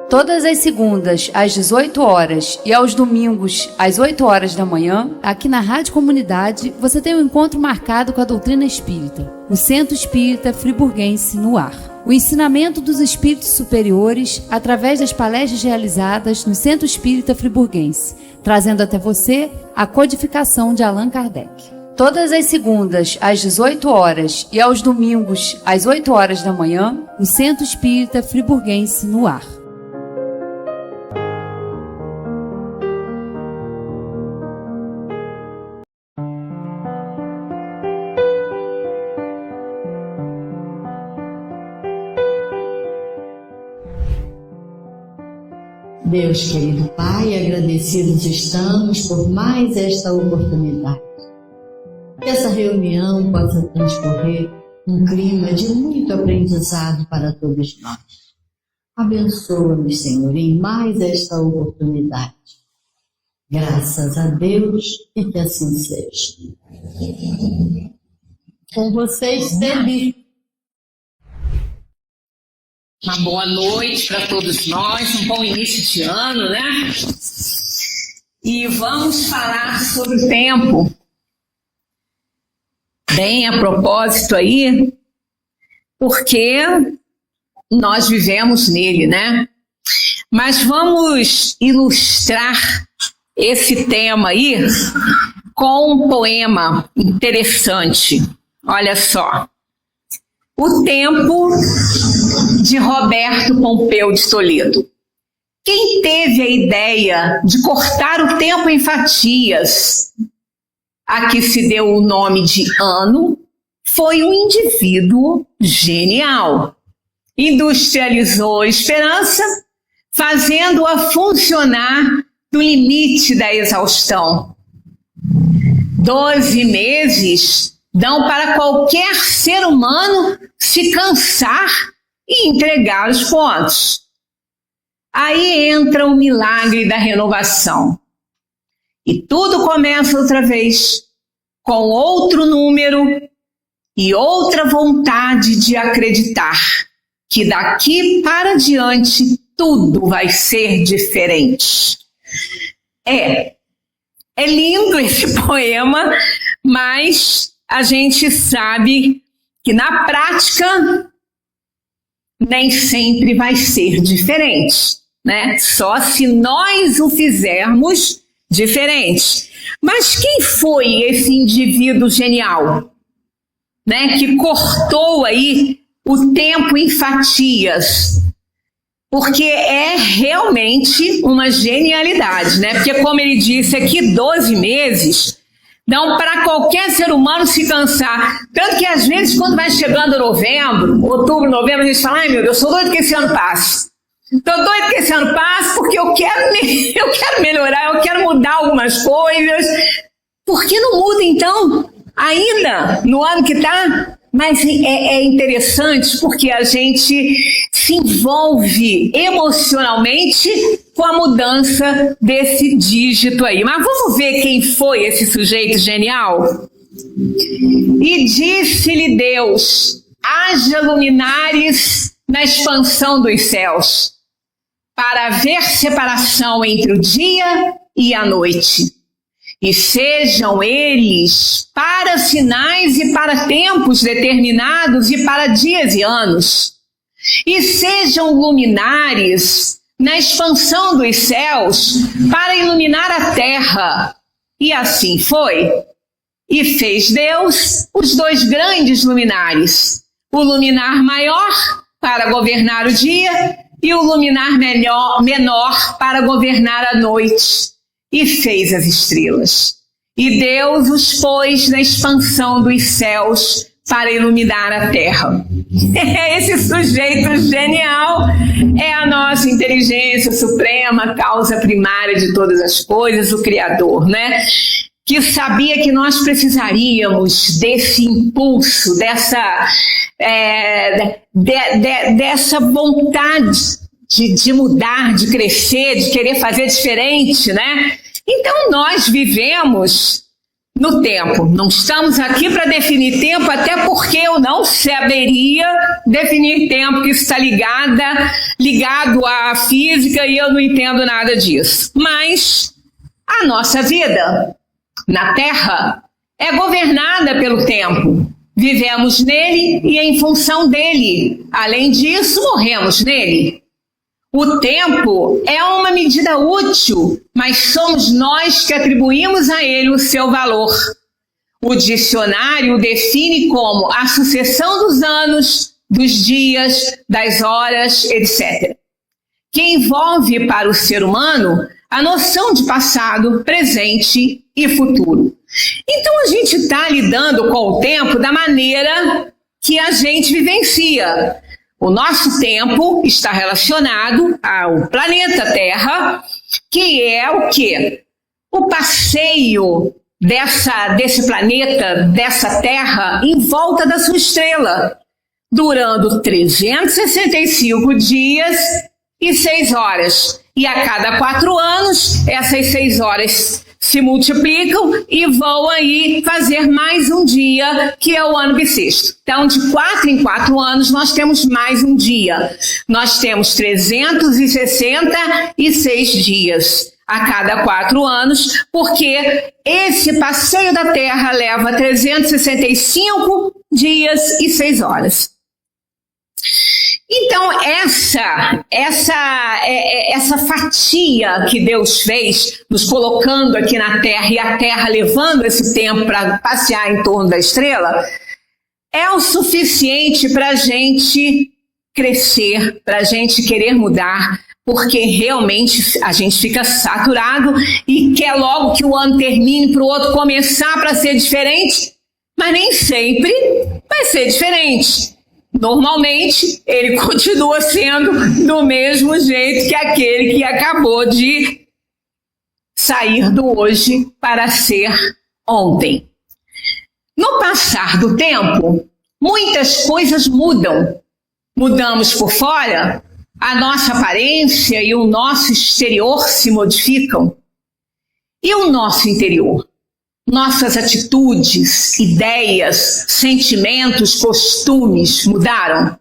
Todas as segundas, às 18 horas e aos domingos, às 8 horas da manhã, aqui na Rádio Comunidade, você tem um encontro marcado com a doutrina espírita, o Centro Espírita Friburguense no ar. O ensinamento dos espíritos superiores através das palestras realizadas no Centro Espírita Friburguense, trazendo até você a codificação de Allan Kardec. Todas as segundas, às 18 horas e aos domingos, às 8 horas da manhã, o Centro Espírita Friburguense no ar. Deus querido Pai, agradecidos estamos por mais esta oportunidade. Que essa reunião possa transcorrer num clima de muito aprendizado para todos nós. Abençoa-nos, Senhor, em mais esta oportunidade. Graças a Deus e que assim seja. Com vocês, Celi. Uma boa noite para todos nós, um bom início de ano, né? E vamos falar sobre o tempo. Bem, a propósito aí, porque nós vivemos nele, né? Mas vamos ilustrar esse tema aí com um poema interessante. Olha só. O Tempo, de Roberto Pompeu de Toledo. Quem teve a ideia de cortar o tempo em fatias, a que se deu o nome de ano, foi um indivíduo genial. Industrializou a esperança, fazendo-a funcionar no limite da exaustão. 12 meses dão para qualquer ser humano se cansar e entregar os pontos. Aí entra o milagre da renovação. E tudo começa outra vez, com outro número e outra vontade de acreditar que daqui para diante tudo vai ser diferente. É lindo esse poema, mas a gente sabe que na prática nem sempre vai ser diferente, né? Só se nós o fizermos diferente. Mas quem foi esse indivíduo genial, né? Que cortou aí o tempo em fatias? Porque é realmente uma genialidade, né? Porque como ele disse aqui, 12 meses dão para qualquer ser humano se cansar. Tanto que às vezes quando vai chegando novembro, outubro, novembro, a gente fala, ai meu Deus, eu sou doido que esse ano passe. Estou doido que esse ano passe porque eu quero melhorar, eu quero mudar algumas coisas. Por que não muda então? Ainda no ano que está? Mas é interessante porque a gente se envolve emocionalmente com a mudança desse dígito aí. Mas vamos ver quem foi esse sujeito genial? E disse-lhe Deus, haja luminares na expansão dos céus, para haver separação entre o dia e a noite. E sejam eles para sinais e para tempos determinados e para dias e anos. E sejam luminares na expansão dos céus para iluminar a terra. E assim foi. E fez Deus os 2 grandes luminares, o luminar maior para governar o dia e o luminar menor para governar a noite. E fez as estrelas. E Deus os pôs na expansão dos céus para iluminar a terra. Esse sujeito genial é a nossa inteligência suprema, causa primária de todas as coisas, o Criador, né? Que sabia que nós precisaríamos desse impulso, dessa vontade de mudar, de crescer, de querer fazer diferente, né? Então nós vivemos no tempo. Não estamos aqui para definir tempo, até porque eu não saberia definir tempo, que isso está ligado à física e eu não entendo nada disso. Mas a nossa vida na Terra é governada pelo tempo. Vivemos nele e em função dele. Além disso, morremos nele. O tempo é uma medida útil, mas somos nós que atribuímos a ele o seu valor. O dicionário o define como a sucessão dos anos, dos dias, das horas, etc., que envolve para o ser humano a noção de passado, presente e futuro. Então a gente está lidando com o tempo da maneira que a gente vivencia. O nosso tempo está relacionado ao planeta Terra, que é o quê? O passeio desse planeta, dessa Terra, em volta da sua estrela, durando 365 dias e 6 horas. E a cada 4 anos, essas 6 horas se multiplicam e vão aí fazer mais um dia, que é o ano bissexto. Então, de 4 em 4 anos, nós temos mais um dia. Nós temos 366 dias a cada 4 anos, porque esse passeio da Terra leva 365 dias e 6 horas. Então, essa fatia que Deus fez, nos colocando aqui na Terra e a Terra levando esse tempo para passear em torno da estrela, é o suficiente para a gente crescer, para a gente querer mudar, porque realmente a gente fica saturado e quer logo que o ano termine para o outro começar para ser diferente, mas nem sempre vai ser diferente. Normalmente, ele continua sendo do mesmo jeito que aquele que acabou de sair do hoje para ser ontem. No passar do tempo, muitas coisas mudam. Mudamos por fora, a nossa aparência e o nosso exterior se modificam. E o nosso interior? Nossas atitudes, ideias, sentimentos, costumes mudaram?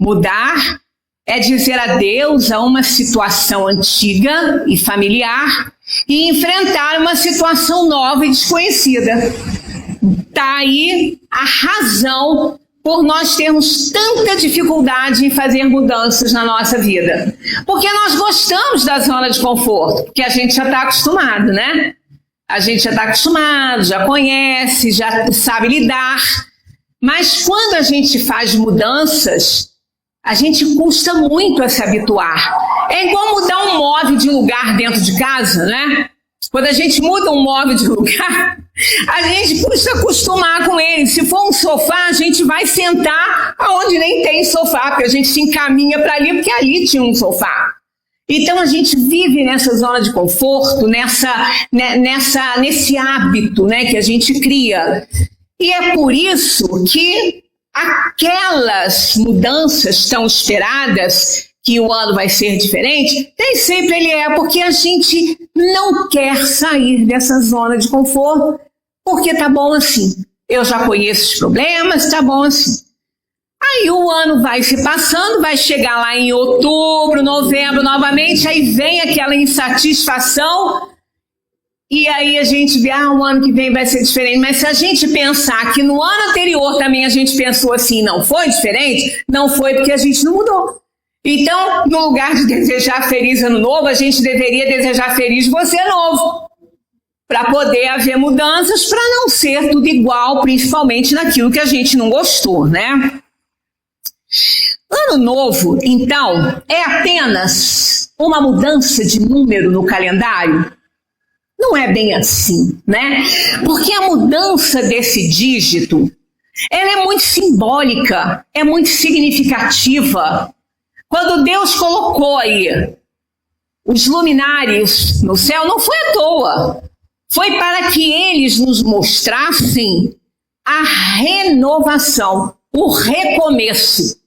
Mudar é dizer adeus a uma situação antiga e familiar e enfrentar uma situação nova e desconhecida. Está aí a razão por nós termos tanta dificuldade em fazer mudanças na nossa vida. Porque nós gostamos da zona de conforto, porque a gente já está acostumado, né? A gente já está acostumado, já conhece, já sabe lidar. Mas quando a gente faz mudanças, a gente custa muito a se habituar. É igual mudar um móvel de lugar dentro de casa, né? Quando a gente muda um móvel de lugar, a gente custa acostumar com ele. Se for um sofá, a gente vai sentar aonde nem tem sofá, porque a gente se encaminha para ali, porque ali tinha um sofá. Então a gente vive nessa zona de conforto, nesse hábito, né, que a gente cria. E é por isso que aquelas mudanças tão esperadas, que o ano vai ser diferente, nem sempre ele é, porque a gente não quer sair dessa zona de conforto, porque tá bom assim. Eu já conheço os problemas, tá bom assim. Aí o ano vai se passando, vai chegar lá em outubro, novembro novamente, aí vem aquela insatisfação, e aí a gente vê, o ano que vem vai ser diferente. Mas se a gente pensar que no ano anterior também a gente pensou assim, não foi diferente, não foi porque a gente não mudou. Então, no lugar de desejar feliz ano novo, a gente deveria desejar feliz você novo, para poder haver mudanças, para não ser tudo igual, principalmente naquilo que a gente não gostou, né? Ano novo, então, é apenas uma mudança de número no calendário? Não é bem assim, né? Porque a mudança desse dígito, ela é muito simbólica, é muito significativa. Quando Deus colocou aí os luminares no céu, não foi à toa. Foi para que eles nos mostrassem a renovação, o recomeço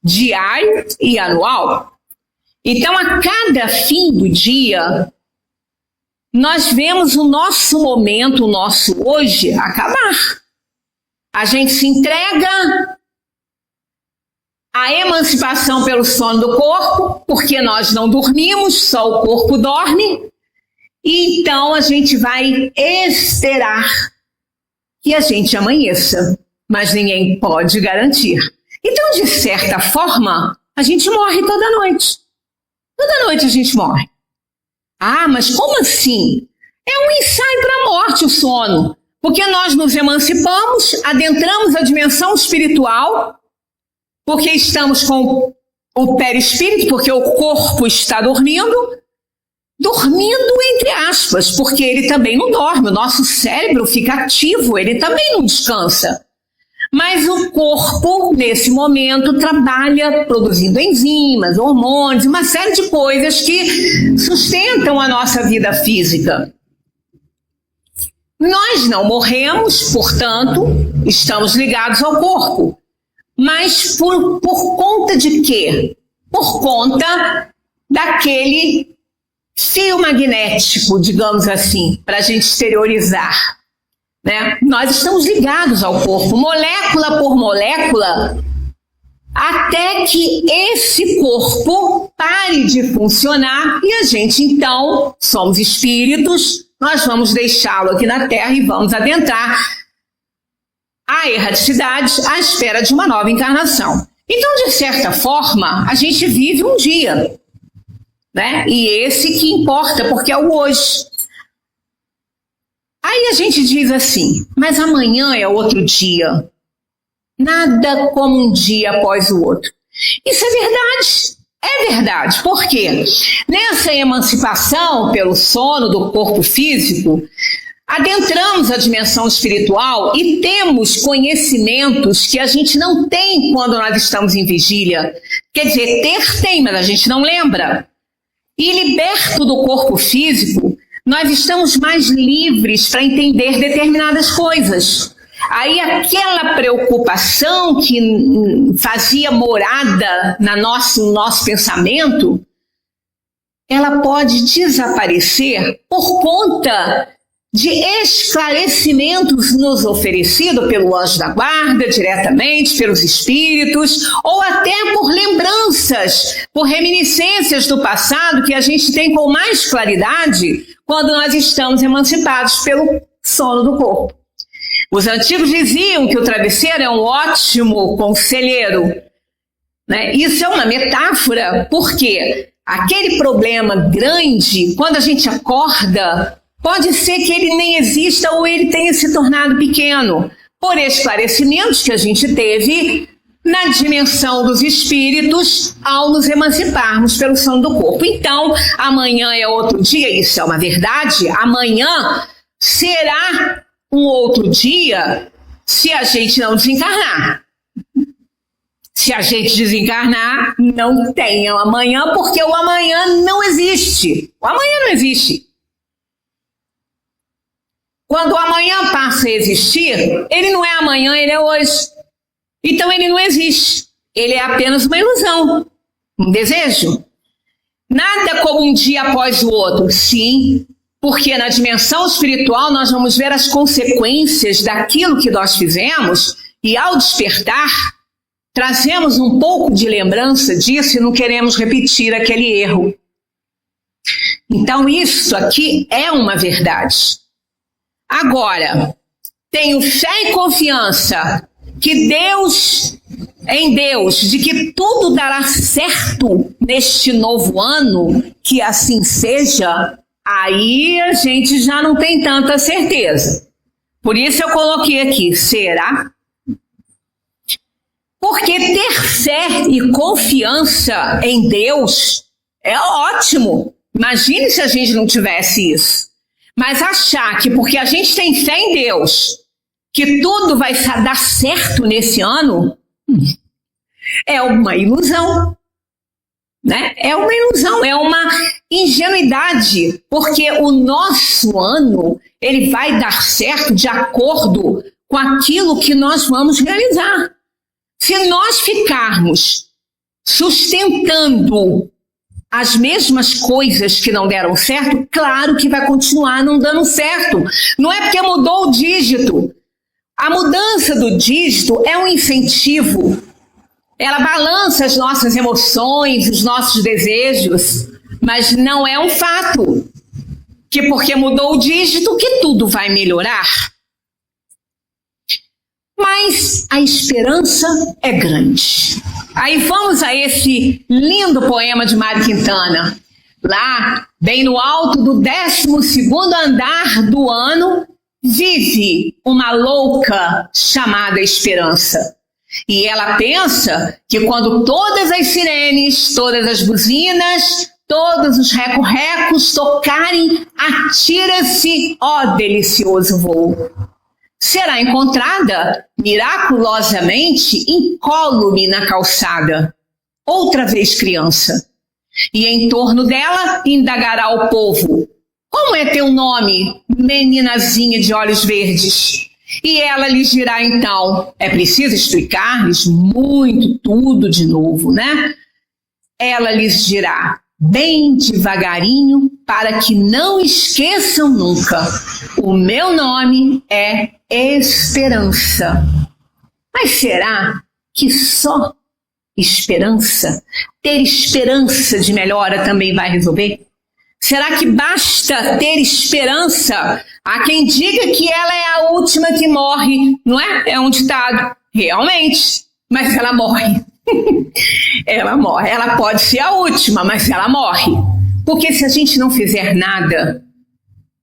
diário e anual. Então, a cada fim do dia, nós vemos o nosso momento, o nosso hoje, acabar. A gente se entrega à emancipação pelo sono do corpo, porque nós não dormimos, só o corpo dorme, e então a gente vai esperar que a gente amanheça, mas ninguém pode garantir. Então, de certa forma, a gente morre toda noite. Toda noite a gente morre. Ah, mas como assim? É um ensaio para a morte o sono, porque nós nos emancipamos, adentramos a dimensão espiritual, porque estamos com o perispírito, porque o corpo está dormindo entre aspas, porque ele também não dorme, o nosso cérebro fica ativo, ele também não descansa. Mas o corpo, nesse momento, trabalha produzindo enzimas, hormônios, uma série de coisas que sustentam a nossa vida física. Nós não morremos, portanto, estamos ligados ao corpo. Mas por conta de quê? Por conta daquele fio magnético, digamos assim, para a gente exteriorizar. Né? Nós estamos ligados ao corpo, molécula por molécula, até que esse corpo pare de funcionar e a gente, então, somos espíritos, nós vamos deixá-lo aqui na Terra e vamos adentrar a erraticidade à espera de uma nova encarnação. Então, de certa forma, a gente vive um dia, né? E esse que importa, porque é o hoje. Aí a gente diz assim, mas amanhã é outro dia. Nada como um dia após o outro. Isso é verdade. É verdade. Por quê? Nessa emancipação pelo sono do corpo físico, adentramos a dimensão espiritual e temos conhecimentos que a gente não tem quando nós estamos em vigília. Quer dizer, tem, mas a gente não lembra. E liberto do corpo físico, nós estamos mais livres para entender determinadas coisas. Aí aquela preocupação que fazia morada no nosso pensamento, ela pode desaparecer por conta de esclarecimentos nos oferecidos pelo anjo da guarda, diretamente pelos espíritos, ou até por lembranças, por reminiscências do passado que a gente tem com mais claridade quando nós estamos emancipados pelo sono do corpo. Os antigos diziam que o travesseiro é um ótimo conselheiro, né? Isso é uma metáfora, porque aquele problema grande, quando a gente acorda, pode ser que ele nem exista ou ele tenha se tornado pequeno, por esclarecimentos que a gente teve na dimensão dos espíritos ao nos emanciparmos pelo sono do corpo. Então, amanhã é outro dia, isso é uma verdade. Amanhã será um outro dia se a gente não desencarnar. Se a gente desencarnar, não tem amanhã, porque o amanhã não existe. O amanhã não existe. Quando o amanhã passa a existir, ele não é amanhã, ele é hoje. Então ele não existe. Ele é apenas uma ilusão, um desejo. Nada como um dia após o outro, sim, porque na dimensão espiritual nós vamos ver as consequências daquilo que nós fizemos e ao despertar, trazemos um pouco de lembrança disso e não queremos repetir aquele erro. Então isso aqui é uma verdade. Agora, tenho fé e confiança que em Deus, de que tudo dará certo neste novo ano, que assim seja, aí a gente já não tem tanta certeza. Por isso eu coloquei aqui, será? Porque ter fé e confiança em Deus é ótimo. Imagine se a gente não tivesse isso. Mas achar que porque a gente tem fé em Deus, que tudo vai dar certo nesse ano, é uma ilusão. Né? É uma ilusão, é uma ingenuidade, porque o nosso ano ele vai dar certo de acordo com aquilo que nós vamos realizar. Se nós ficarmos sustentando as mesmas coisas que não deram certo, claro que vai continuar não dando certo. Não é porque mudou o dígito. A mudança do dígito é um incentivo. Ela balança as nossas emoções, os nossos desejos, mas não é um fato que porque mudou o dígito que tudo vai melhorar. Mas a esperança é grande. Aí vamos a esse lindo poema de Mário Quintana. Lá, bem no alto do 12º andar do ano, vive uma louca chamada esperança. E ela pensa que quando todas as sirenes, todas as buzinas, todos os reco-recos tocarem, atira-se, ó delicioso voo. Será encontrada, miraculosamente, incólume na calçada, outra vez criança. E em torno dela indagará o povo: como é teu nome, meninazinha de olhos verdes? E ela lhes dirá então, é preciso explicar-lhes muito tudo de novo, né? Ela lhes dirá, bem devagarinho, para que não esqueçam nunca, o meu nome é Esperança. Mas será que só esperança, ter esperança de melhora também vai resolver? Será que basta ter esperança? Há quem diga que ela é a última que morre, não é? É um ditado. Realmente, mas ela morre. Ela morre. Ela pode ser a última, mas ela morre. Porque se a gente não fizer nada,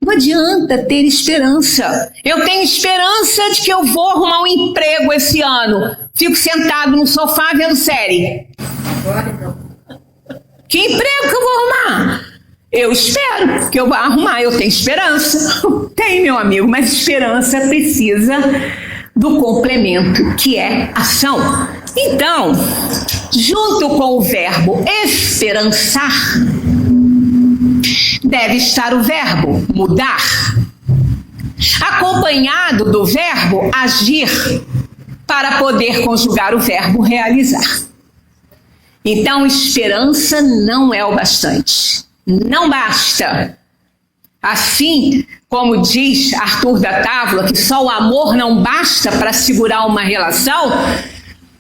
não adianta ter esperança. Eu tenho esperança de que eu vou arrumar um emprego esse ano. Fico sentado no sofá vendo série. Que emprego que eu vou arrumar? Eu espero que eu vá arrumar. Eu tenho esperança. Tem, meu amigo, mas esperança precisa do complemento, que é ação. Então, junto com o verbo esperançar, deve estar o verbo mudar, acompanhado do verbo agir, para poder conjugar o verbo realizar. Então, esperança não é o bastante. Não basta. Assim como diz Arthur da Távola, que só o amor não basta para segurar uma relação,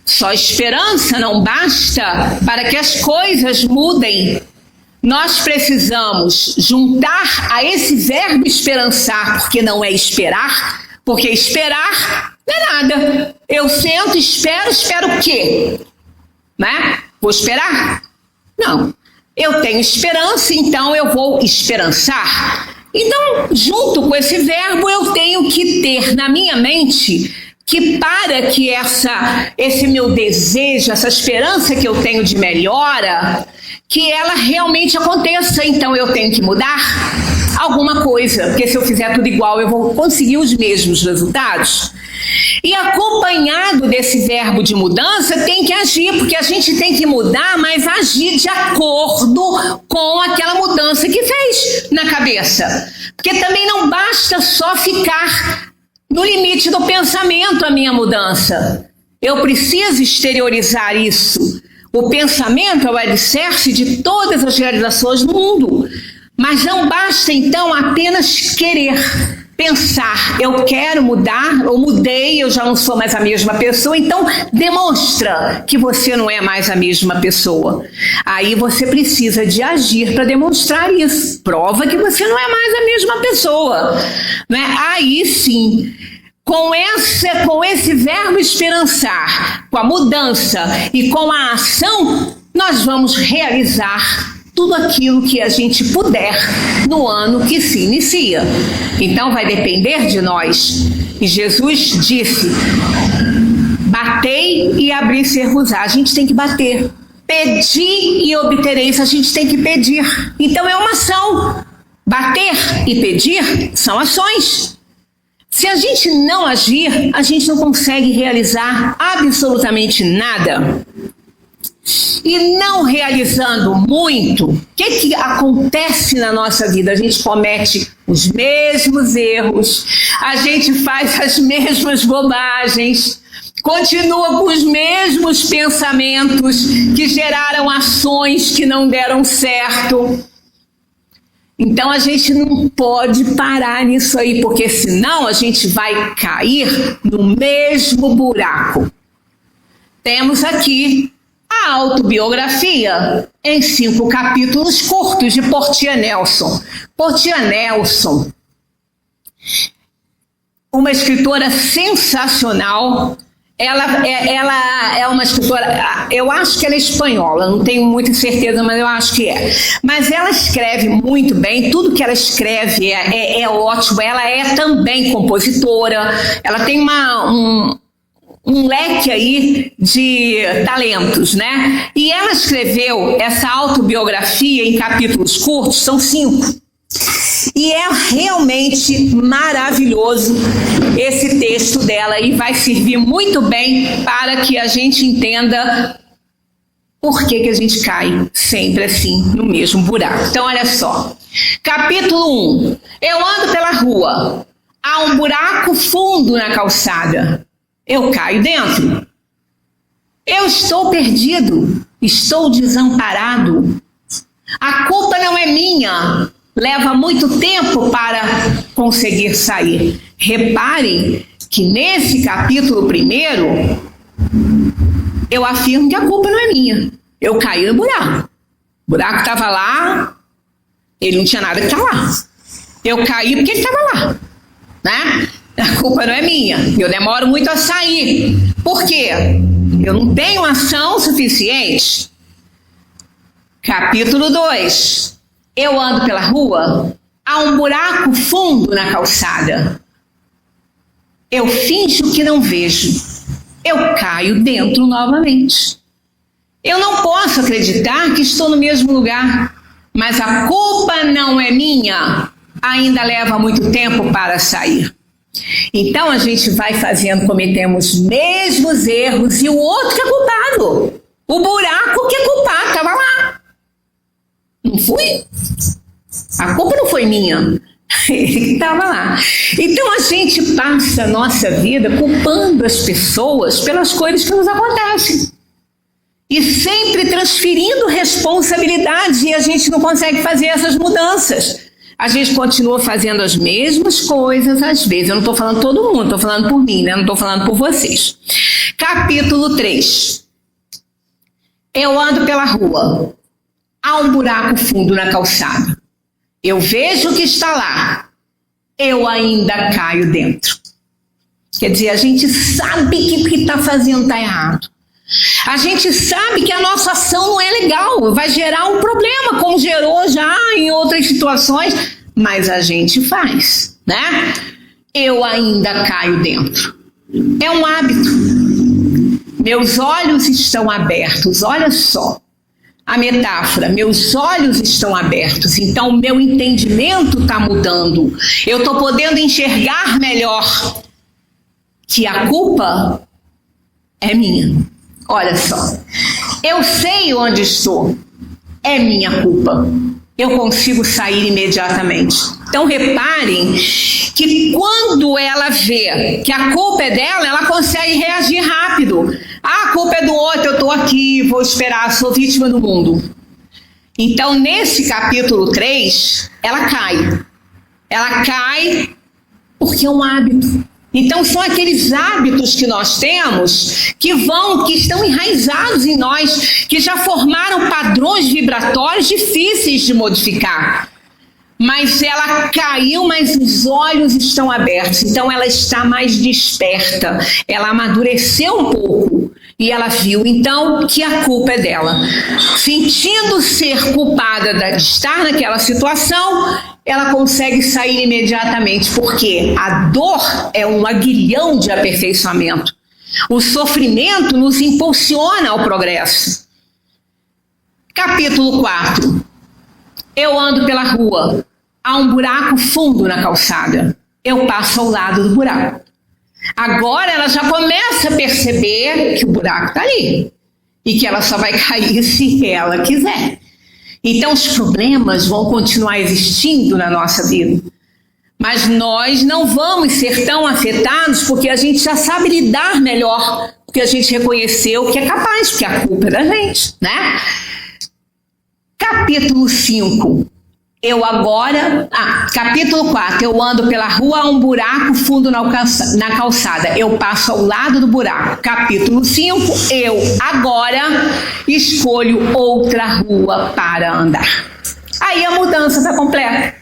só esperança não basta para que as coisas mudem. Nós precisamos juntar a esse verbo esperançar, porque não é esperar, porque esperar não é nada. Eu sento, espero o quê? Né? Vou esperar? Não. Eu tenho esperança, então eu vou esperançar. Então, junto com esse verbo, eu tenho que ter na minha mente que para que esse meu desejo, essa esperança que eu tenho de melhora, que ela realmente aconteça. Então eu tenho que mudar alguma coisa, porque se eu fizer tudo igual, eu vou conseguir os mesmos resultados. E acompanhado desse verbo de mudança, tem que agir, porque a gente tem que mudar, mas agir de acordo com aquela mudança que fez na cabeça. Porque também não basta só ficar no limite do pensamento a minha mudança. Eu preciso exteriorizar isso. O pensamento é o alicerce de todas as realizações do mundo. Mas não basta, então, apenas querer pensar, eu quero mudar, eu mudei, eu já não sou mais a mesma pessoa, então demonstra que você não é mais a mesma pessoa. Aí você precisa de agir para demonstrar isso. Prova que você não é mais a mesma pessoa. Né? Aí sim, com esse verbo esperançar, com a mudança e com a ação, nós vamos realizar tudo aquilo que a gente puder no ano que se inicia. Então vai depender de nós. E Jesus disse, batei e abri-se-vos-á. A gente tem que bater. Pedi e obtereis. A gente tem que pedir. Então é uma ação. Bater e pedir são ações. Se a gente não agir, a gente não consegue realizar absolutamente nada. E não realizando muito, o que acontece na nossa vida? A gente comete os mesmos erros, a gente faz as mesmas bobagens, continua com os mesmos pensamentos que geraram ações que não deram certo. Então a gente não pode parar nisso aí, porque senão a gente vai cair no mesmo buraco. Temos aqui a autobiografia em 5 capítulos curtos de Portia Nelson. Portia Nelson, uma escritora sensacional. Ela é uma escritora, eu acho que ela é espanhola, não tenho muita certeza, mas eu acho que é. Mas ela escreve muito bem, tudo que ela escreve é ótimo. Ela é também compositora, ela tem um leque aí de talentos, né? E ela escreveu essa autobiografia em capítulos curtos, são 5. E é realmente maravilhoso esse texto dela e vai servir muito bem para que a gente entenda por que a gente cai sempre assim no mesmo buraco. Então olha só, capítulo 1, eu ando pela rua, há um buraco fundo na calçada, eu caio dentro. Eu estou perdido, estou desamparado, a culpa não é minha. Leva muito tempo para conseguir sair. Reparem que nesse capítulo 1, eu afirmo que a culpa não é minha. Eu caí no buraco. O buraco estava lá, ele não tinha nada que estar lá. Eu caí porque ele estava lá, né? A culpa não é minha. Eu demoro muito a sair. Por quê? Eu não tenho ação suficiente. Capítulo 2. Eu ando pela rua, há um buraco fundo na calçada. Eu finjo que não vejo. Eu caio dentro novamente. Eu não posso acreditar que estou no mesmo lugar, mas a culpa não é minha. Ainda leva muito tempo para sair. Então a gente vai cometemos os mesmos erros e o outro que é culpado. O buraco que é culpado, estava lá. Não fui? A culpa não foi minha. Ele estava lá. Então a gente passa a nossa vida culpando as pessoas pelas coisas que nos acontecem. E sempre transferindo responsabilidades e a gente não consegue fazer essas mudanças. A gente continua fazendo as mesmas coisas às vezes. Eu não estou falando todo mundo, estou falando por mim, né? Não estou falando por vocês. Capítulo 3. Eu ando pela rua. Há um buraco fundo na calçada. Eu vejo que está lá. Eu ainda caio dentro. Quer dizer, a gente sabe que o que está fazendo está errado. A gente sabe que a nossa ação não é legal. Vai gerar um problema, como gerou já em outras situações. Mas a gente faz, né? Eu ainda caio dentro. É um hábito. Meus olhos estão abertos. Olha só. A metáfora, meus olhos estão abertos, então o meu entendimento está mudando. Eu estou podendo enxergar melhor que a culpa é minha. Olha só, eu sei onde estou, é minha culpa. Eu consigo sair imediatamente. Então reparem que quando ela vê que a culpa é dela, ela consegue reagir rápido. Ah, a culpa é do outro, eu estou aqui, vou esperar, sou vítima do mundo. Então nesse capítulo 3, ela cai. Ela cai porque é um hábito. Então são aqueles hábitos que nós temos que estão enraizados em nós, que já formaram padrões vibratórios difíceis de modificar. Mas ela caiu, mas os olhos estão abertos, então ela está mais desperta, ela amadureceu um pouco e ela viu então que a culpa é dela. Sentindo ser culpada de estar naquela situação, ela consegue sair imediatamente, porque a dor é um aguilhão de aperfeiçoamento. O sofrimento nos impulsiona ao progresso. Capítulo 4. Eu ando pela rua. Há um buraco fundo na calçada. Eu passo ao lado do buraco. Agora ela já começa a perceber que o buraco está ali. E que ela só vai cair se ela quiser. Então os problemas vão continuar existindo na nossa vida. Mas nós não vamos ser tão afetados porque a gente já sabe lidar melhor, porque a gente reconheceu que é capaz, porque a culpa é da gente, né? Capítulo 5. Capítulo 4. Eu ando pela rua, há um buraco fundo na calçada. Eu passo ao lado do buraco. Capítulo 5. Eu agora escolho outra rua para andar. Aí a mudança está completa.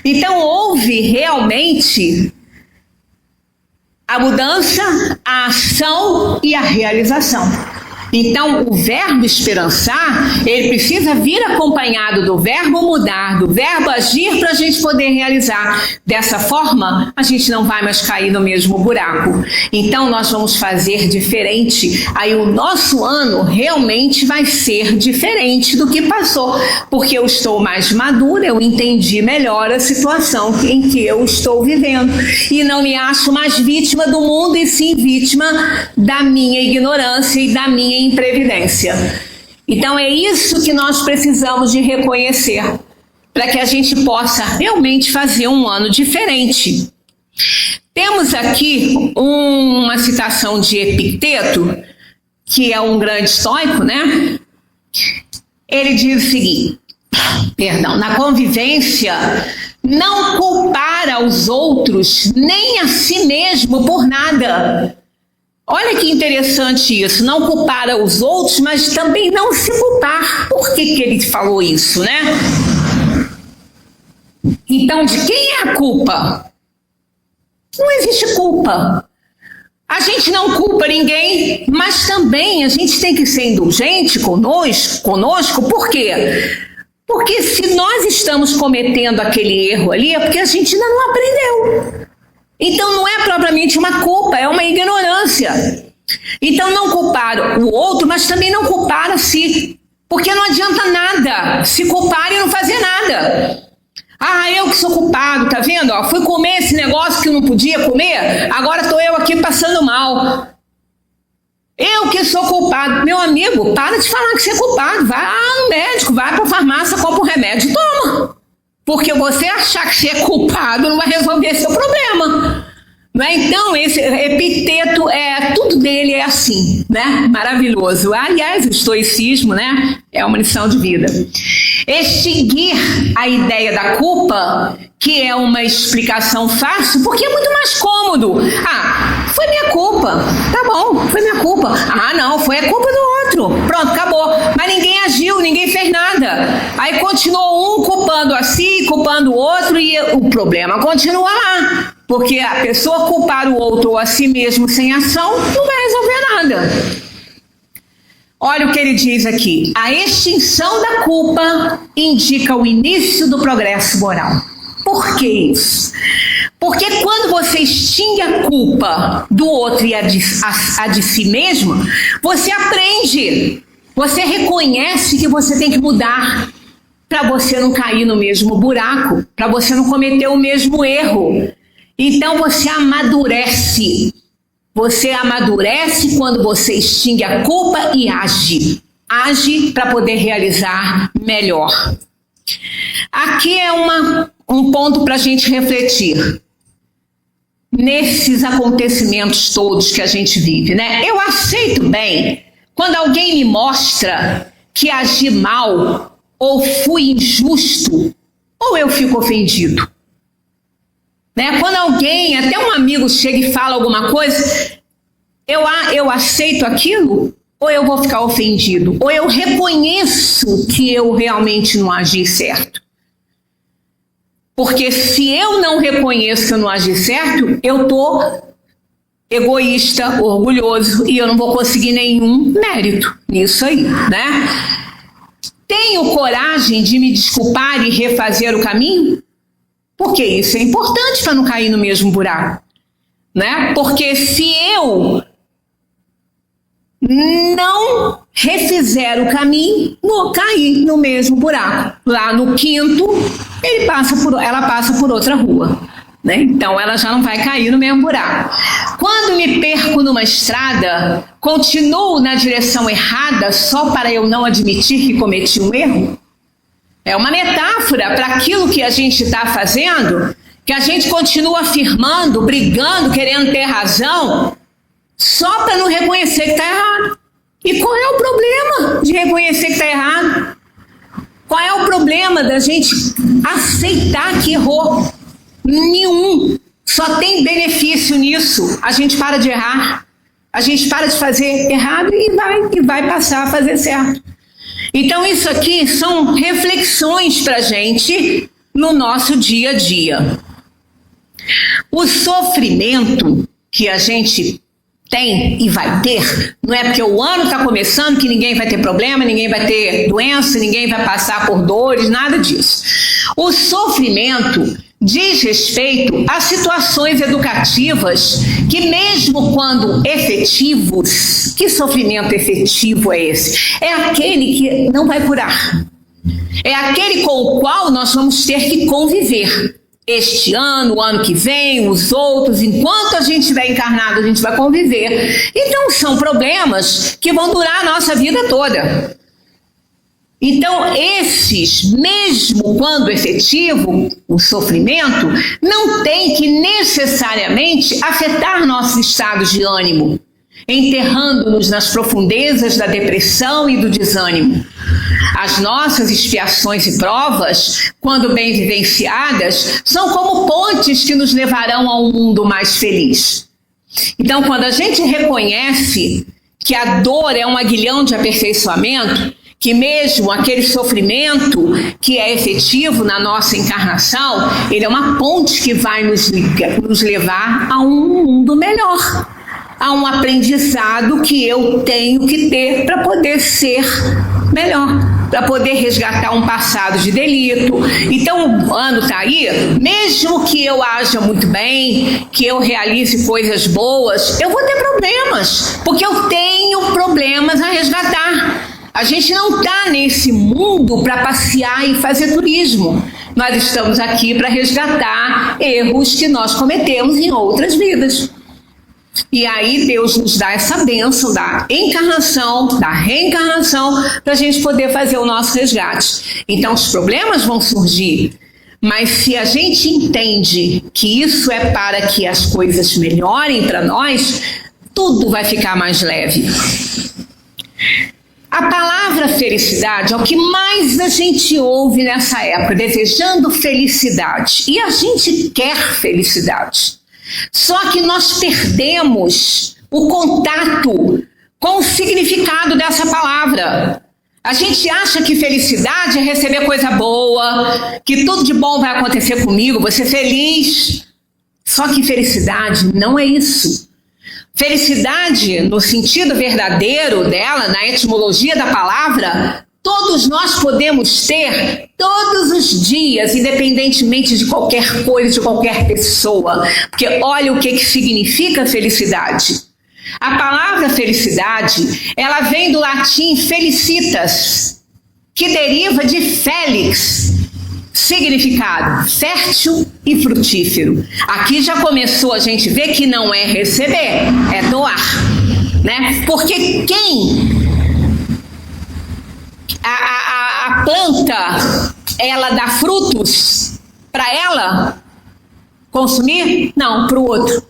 Então houve realmente a mudança, a ação e a realização. Então, o verbo esperançar, ele precisa vir acompanhado do verbo mudar, do verbo agir para a gente poder realizar. Dessa forma, a gente não vai mais cair no mesmo buraco. Então, nós vamos fazer diferente. Aí, o nosso ano realmente vai ser diferente do que passou, porque eu estou mais madura, eu entendi melhor a situação em que eu estou vivendo. E não me acho mais vítima do mundo, e sim vítima da minha ignorância e da minha imprevidência. Então é isso que nós precisamos de reconhecer para que a gente possa realmente fazer um ano diferente. Temos aqui uma citação de Epicteto, que é um grande estoico, né? Ele diz o seguinte, na convivência, não culpar aos outros nem a si mesmo por nada. Olha que interessante isso, não culpar os outros, mas também não se culpar. Por que ele falou isso, né? Então, de quem é a culpa? Não existe culpa. A gente não culpa ninguém, mas também a gente tem que ser indulgente conosco. Por quê? Porque se nós estamos cometendo aquele erro ali, é porque a gente ainda não aprendeu. Então não é propriamente uma culpa, é uma ignorância. Então não culpar o outro, mas também não culpar a si. Porque não adianta nada se culpar e não fazer nada. Ah, eu que sou culpado, tá vendo? Fui comer esse negócio que não podia comer, agora estou eu aqui passando mal. Eu que sou culpado. Meu amigo, para de falar que você é culpado. Vai no médico, vai para a farmácia, compra um remédio e toma. Porque você achar que você é culpado não vai resolver seu problema. Não é? Então, esse Epicteto, tudo dele é assim, né? Maravilhoso. Aliás, o estoicismo, né? É uma lição de vida. Extinguir a ideia da culpa, que é uma explicação fácil, porque é muito mais cômodo. Foi minha culpa. Tá bom, foi minha culpa. Não, foi a culpa do outro. Pronto, acabou. Mas ninguém agiu, ninguém fez nada. Aí continuou um culpando a si, culpando o outro, e o problema continua lá. Porque a pessoa culpar o outro ou a si mesmo sem ação não vai resolver nada. Olha o que ele diz aqui. A extinção da culpa indica o início do progresso moral. Por que isso? Porque quando você extingue a culpa do outro e a de si mesmo, você aprende, você reconhece que você tem que mudar para você não cair no mesmo buraco, para você não cometer o mesmo erro. Então você amadurece. Você amadurece quando você extingue a culpa e age. Age para poder realizar melhor. Aqui é um ponto para a gente refletir. Nesses acontecimentos todos que a gente vive, né? Eu aceito bem quando alguém me mostra que agi mal, ou fui injusto, ou eu fico ofendido. Né? Quando alguém, até um amigo chega e fala alguma coisa, eu aceito aquilo, ou eu vou ficar ofendido, ou eu reconheço que eu realmente não agi certo. Porque se eu não reconheço que eu não agi certo, eu estou egoísta, orgulhoso, e eu não vou conseguir nenhum mérito nisso aí, né? Tenho coragem de me desculpar e refazer o caminho? Porque isso é importante para não cair no mesmo buraco, né? Porque se eu não refizer o caminho, vou cair no mesmo buraco. Lá no quinto, ela passa por outra rua, né? Então ela já não vai cair no mesmo buraco. Quando me perco numa estrada, continuo na direção errada só para eu não admitir que cometi um erro? É uma metáfora para aquilo que a gente está fazendo que a gente continua afirmando, brigando, querendo ter razão, só para não reconhecer que está errado. E qual é o problema de reconhecer que está errado? Qual é o problema da gente aceitar que errou? Nenhum. Só tem benefício nisso. A gente para de errar. A gente para de fazer errado e vai passar a fazer certo. Então isso aqui são reflexões para a gente no nosso dia a dia. O sofrimento que a gente tem e vai ter, não é porque o ano está começando que ninguém vai ter problema, ninguém vai ter doença, ninguém vai passar por dores, nada disso. O sofrimento diz respeito a situações educativas que, mesmo quando efetivos, que sofrimento efetivo é esse? É aquele que não vai curar. É aquele com o qual nós vamos ter que conviver. Este ano, o ano que vem, os outros, enquanto a gente estiver encarnado, a gente vai conviver. Então são problemas que vão durar a nossa vida toda. Então esses, mesmo quando efetivo, o sofrimento, não tem que necessariamente afetar nosso estado de ânimo, enterrando-nos nas profundezas da depressão e do desânimo. As nossas expiações e provas, quando bem vivenciadas, são como pontes que nos levarão a um mundo mais feliz. Então, quando a gente reconhece que a dor é um aguilhão de aperfeiçoamento, que mesmo aquele sofrimento que é efetivo na nossa encarnação, ele é uma ponte que vai nos levar a um mundo melhor, a um aprendizado que eu tenho que ter para poder ser melhor, para poder resgatar um passado de delito. Então o ano está aí, mesmo que eu haja muito bem, que eu realize coisas boas, eu vou ter problemas, porque eu tenho problemas a resgatar. A gente não está nesse mundo para passear e fazer turismo. Nós estamos aqui para resgatar erros que nós cometemos em outras vidas. E aí Deus nos dá essa bênção da encarnação, da reencarnação, para a gente poder fazer o nosso resgate. Então os problemas vão surgir, mas se a gente entende que isso é para que as coisas melhorem para nós, tudo vai ficar mais leve. A palavra felicidade é o que mais a gente ouve nessa época, desejando felicidade. E a gente quer felicidade. Só que nós perdemos o contato com o significado dessa palavra. A gente acha que felicidade é receber coisa boa, que tudo de bom vai acontecer comigo, vou ser feliz. Só que felicidade não é isso. Felicidade, no sentido verdadeiro dela, na etimologia da palavra, todos nós podemos ter todos os dias, independentemente de qualquer coisa, de qualquer pessoa. Porque olha o que significa felicidade. A palavra felicidade, ela vem do latim felicitas, que deriva de felix, significado fértil e frutífero. Aqui já começou a gente ver que não é receber, é doar, né? Porque a planta, ela dá frutos para ela consumir? Não, para o outro.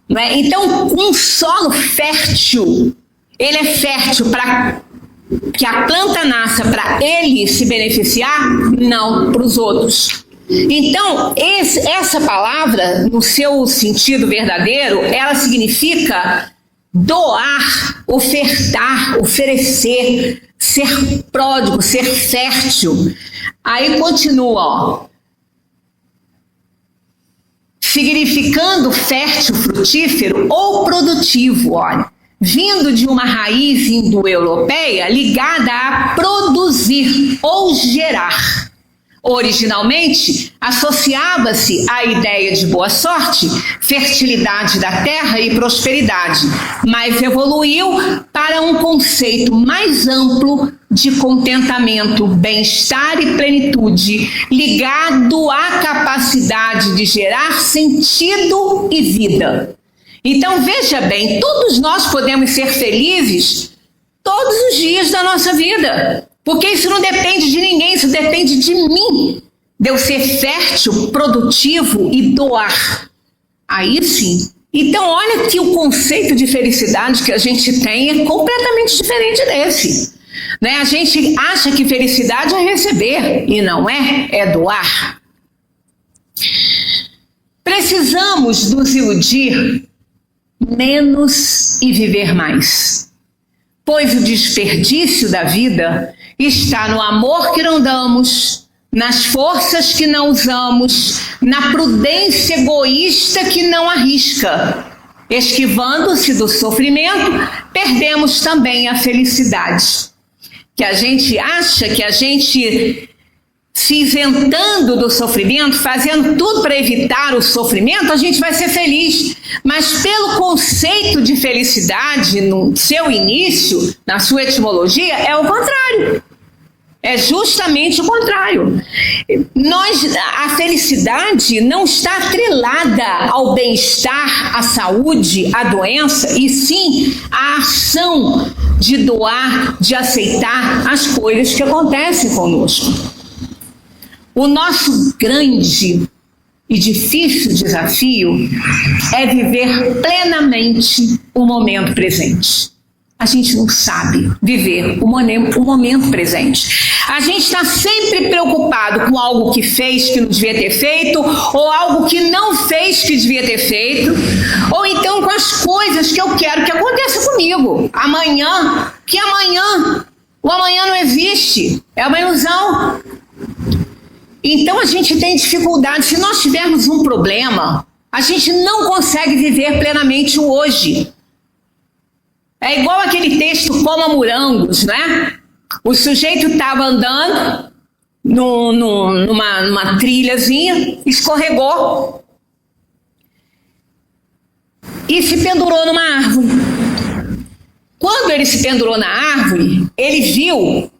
Não é? Então, um solo fértil, ele é fértil para que a planta nasça para ele se beneficiar? Não, para os outros. Então, essa palavra, no seu sentido verdadeiro, ela significa doar, ofertar, oferecer, ser pródigo, ser fértil. Aí continua, ó. Significando fértil, frutífero ou produtivo, olha. Vindo de uma raiz indo-europeia ligada a produzir ou gerar. Originalmente, associava-se à ideia de boa sorte, fertilidade da terra e prosperidade, mas evoluiu para um conceito mais amplo de contentamento, bem-estar e plenitude, ligado à capacidade de gerar sentido e vida. Então veja bem, todos nós podemos ser felizes todos os dias da nossa vida, porque isso não depende de ninguém, isso depende de mim, de eu ser fértil, produtivo e doar. Aí sim. Então olha que o conceito de felicidade que a gente tem é completamente diferente desse. Né? A gente acha que felicidade é receber, e não é, é doar. Precisamos nos iludir menos e viver mais, pois o desperdício da vida está no amor que não damos, nas forças que não usamos, na prudência egoísta que não arrisca. Esquivando-se do sofrimento, perdemos também a felicidade. Que a gente acha que a gente se isentando do sofrimento, fazendo tudo para evitar o sofrimento, a gente vai ser feliz. Mas pelo conceito de felicidade, no seu início, na sua etimologia, é o contrário. É justamente o contrário. A felicidade não está atrelada ao bem-estar, à saúde, à doença, e sim à ação de doar, de aceitar as coisas que acontecem conosco. O nosso grande e difícil desafio é viver plenamente o momento presente. A gente não sabe viver o momento presente. A gente está sempre preocupado com algo que fez que não devia ter feito, ou algo que não fez que devia ter feito, ou então com as coisas que eu quero que aconteça comigo amanhã, que amanhã, o amanhã não existe, é uma ilusão. Então a gente tem dificuldade. Se nós tivermos um problema, a gente não consegue viver plenamente o hoje. É igual aquele texto Coma Morangos, né? O sujeito estava andando numa trilhazinha, escorregou e se pendurou numa árvore. Quando ele se pendurou na árvore, ele viu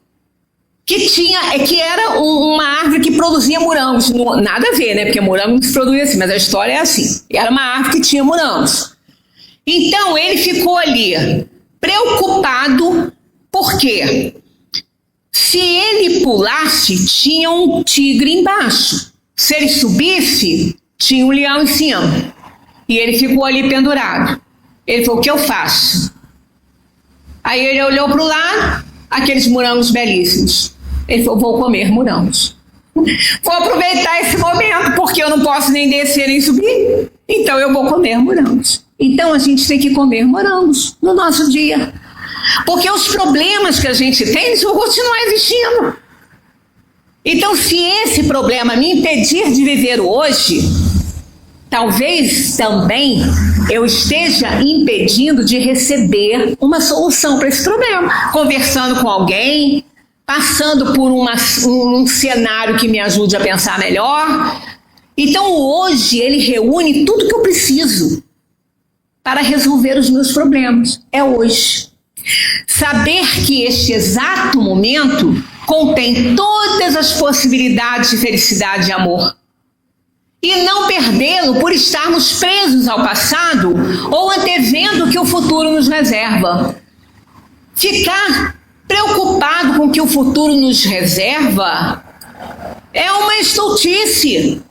que era uma árvore que produzia morangos. Nada a ver, né? Porque morango não se produz assim, mas a história é assim. Era uma árvore que tinha morangos. Então ele ficou ali preocupado, porque se ele pulasse, tinha um tigre embaixo. Se ele subisse, tinha um leão em cima. E ele ficou ali pendurado. Ele falou: o que eu faço? Aí ele olhou para o lado, aqueles morangos belíssimos. Ele falou: vou comer morangos. Vou aproveitar esse momento, porque eu não posso nem descer nem subir. Então eu vou comer morangos. Então a gente tem que comer morangos no nosso dia. Porque os problemas que a gente tem, eles vão continuar existindo. Então, se esse problema me impedir de viver hoje, talvez também eu esteja impedindo de receber uma solução para esse problema. Conversando com alguém, passando por um cenário que me ajude a pensar melhor. Então, hoje, ele reúne tudo que eu preciso para resolver os meus problemas. É hoje. Saber que este exato momento contém todas as possibilidades de felicidade e amor. E não perdê-lo por estarmos presos ao passado ou antevendo o que o futuro nos reserva. Ficar preocupado com o que o futuro nos reserva é uma estultice.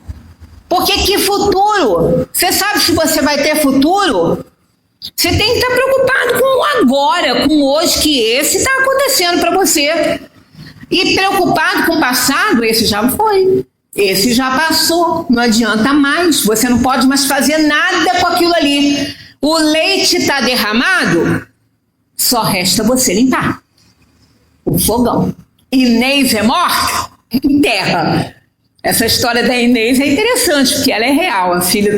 Porque que futuro? Você sabe se você vai ter futuro? Você tem que estar preocupado com o agora, com o hoje, que esse está acontecendo para você. E preocupado com o passado, esse já foi. Esse já passou, não adianta mais, você não pode mais fazer nada com aquilo ali. O leite está derramado, só resta você limpar o fogão. Inês é morta? Enterra. Essa história da Inês é interessante, porque ela é real,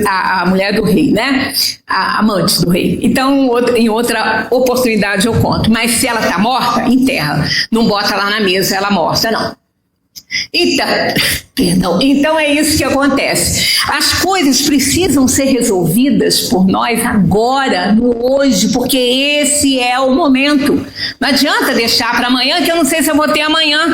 a mulher do rei, né? A amante do rei. Então, em outra oportunidade eu conto. Mas se ela está morta, enterra. Não bota lá na mesa ela morta, não. Então é isso que acontece. As coisas precisam ser resolvidas por nós agora, no hoje, porque esse é o momento. Não adianta deixar para amanhã, que eu não sei se eu vou ter amanhã.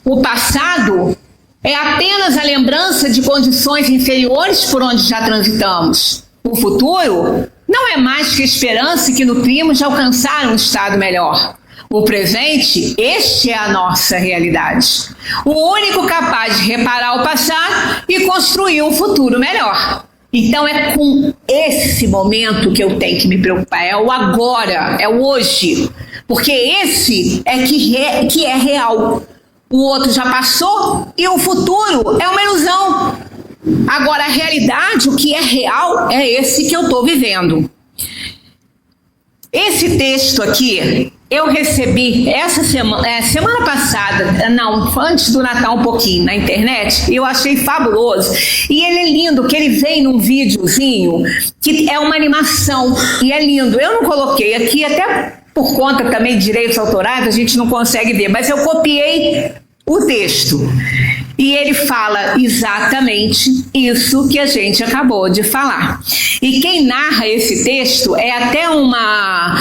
O passado é apenas a lembrança de condições inferiores por onde já transitamos. O futuro não é mais que a esperança que nutrimos de alcançar um estado melhor. O presente, este é a nossa realidade. O único capaz de reparar o passado e construir um futuro melhor. Então é com esse momento que eu tenho que me preocupar, é o agora, é o hoje, porque esse é que é real. O outro já passou e o futuro é uma ilusão. Agora a realidade, o que é real, é esse que eu estou vivendo. Esse texto aqui, eu recebi essa semana passada, não, antes do Natal um pouquinho, na internet, e eu achei fabuloso. E ele é lindo, que ele vem num videozinho, que é uma animação, e é lindo. Eu não coloquei aqui, até por conta também de direitos autorais, a gente não consegue ver, mas eu copiei o texto. E ele fala exatamente isso que a gente acabou de falar. E quem narra esse texto é até uma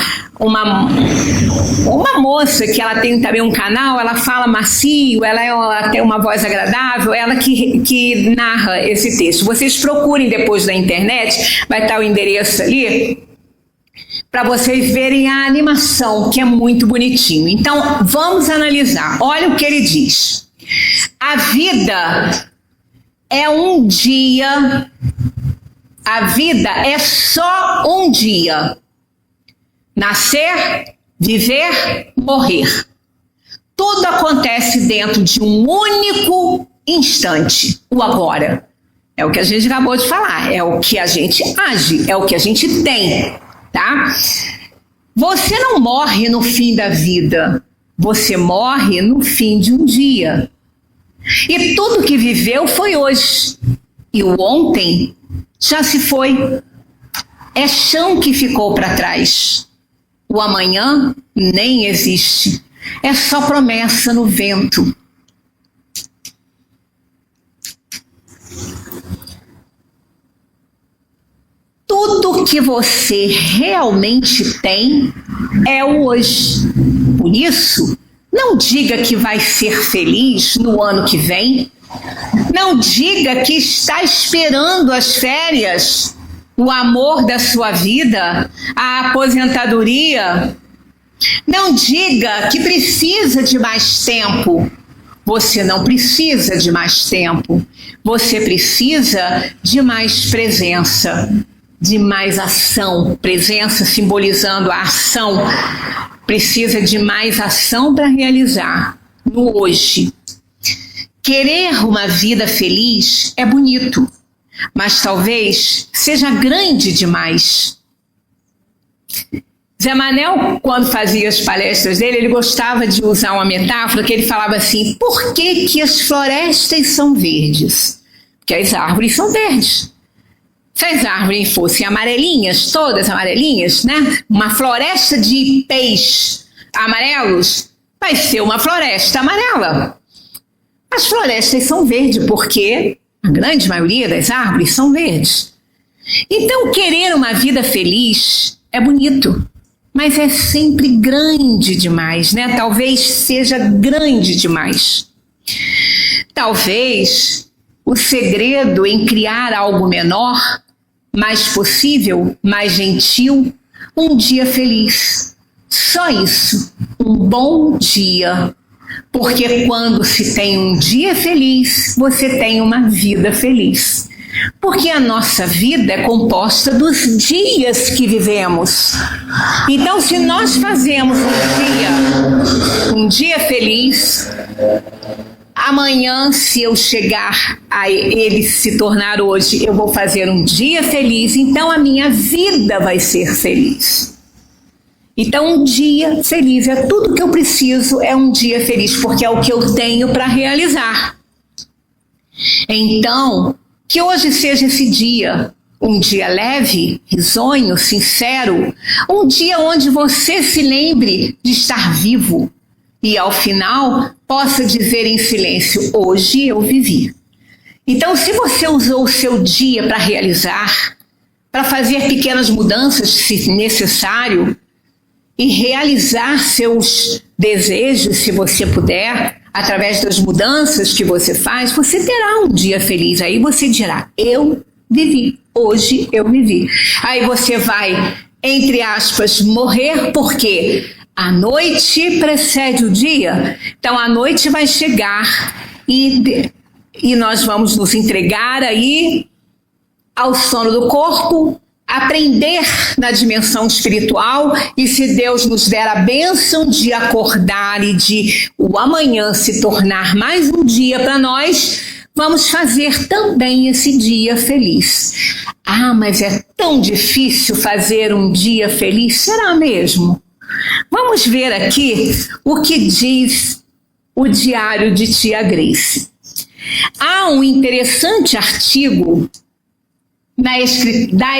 moça que ela tem também um canal, ela fala macio, ela tem uma voz agradável, ela que narra esse texto. Vocês procurem depois na internet, vai estar o endereço ali, para vocês verem a animação, que é muito bonitinho. Então, vamos analisar. Olha o que ele diz. A vida é um dia, a vida é só um dia. Nascer, viver, morrer. Tudo acontece dentro de um único instante, o agora. É o que a gente acabou de falar, é o que a gente age, é o que a gente tem, tá? Você não morre no fim da vida, você morre no fim de um dia. E tudo que viveu foi hoje. E o ontem já se foi. É chão que ficou para trás. O amanhã nem existe. É só promessa no vento. Tudo que você realmente tem é o hoje. Por isso, não diga que vai ser feliz no ano que vem. Não diga que está esperando as férias, o amor da sua vida, a aposentadoria. Não diga que precisa de mais tempo. Você não precisa de mais tempo. Você precisa de mais presença, de mais ação. Presença simbolizando a ação. Precisa de mais ação para realizar no hoje. Querer uma vida feliz é bonito, mas talvez seja grande demais. Zé Manel, quando fazia as palestras dele, ele gostava de usar uma metáfora que ele falava assim: por que as florestas são verdes? Porque as árvores são verdes. Se as árvores fossem amarelinhas, todas amarelinhas, né? Uma floresta de peixes amarelos, vai ser uma floresta amarela. As florestas são verdes porque a grande maioria das árvores são verdes. Então, querer uma vida feliz é bonito, mas é sempre grande demais, né? Talvez seja grande demais. Talvez o segredo em criar algo menor, mais possível, mais gentil, um dia feliz. Só isso, um bom dia. Porque quando se tem um dia feliz, você tem uma vida feliz. Porque a nossa vida é composta dos dias que vivemos. Então, se nós fazemos um dia feliz, amanhã, se eu chegar a ele se tornar hoje, eu vou fazer um dia feliz, então a minha vida vai ser feliz. Então, um dia feliz é tudo que eu preciso, é um dia feliz, porque é o que eu tenho para realizar. Então, que hoje seja esse dia, um dia leve, risonho, sincero, um dia onde você se lembre de estar vivo e, ao final, possa dizer em silêncio: hoje eu vivi. Então, se você usou o seu dia para realizar, para fazer pequenas mudanças, se necessário, e realizar seus desejos, se você puder, através das mudanças que você faz, você terá um dia feliz. Aí você dirá: eu vivi, hoje eu vivi. Aí você vai, entre aspas, morrer, porque A noite precede o dia. Então a noite vai chegar e nós vamos nos entregar aí ao sono do corpo, aprender na dimensão espiritual, e se Deus nos der a bênção de acordar e de o amanhã se tornar mais um dia para nós, vamos fazer também esse dia feliz. Ah, mas é tão difícil fazer um dia feliz? Será mesmo? Vamos ver aqui o que diz o diário de tia Grace. Há um interessante artigo da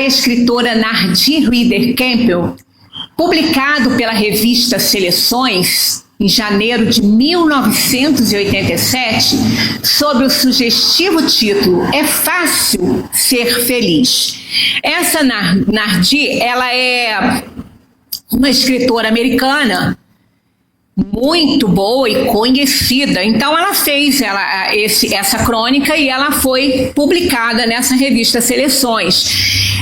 escritora Nardi Rieder Campbell, publicado pela revista Seleções, em janeiro de 1987, sob o sugestivo título É Fácil Ser Feliz. Essa Nardi, ela é uma escritora americana muito boa e conhecida. Então ela fez essa crônica e ela foi publicada nessa revista Seleções.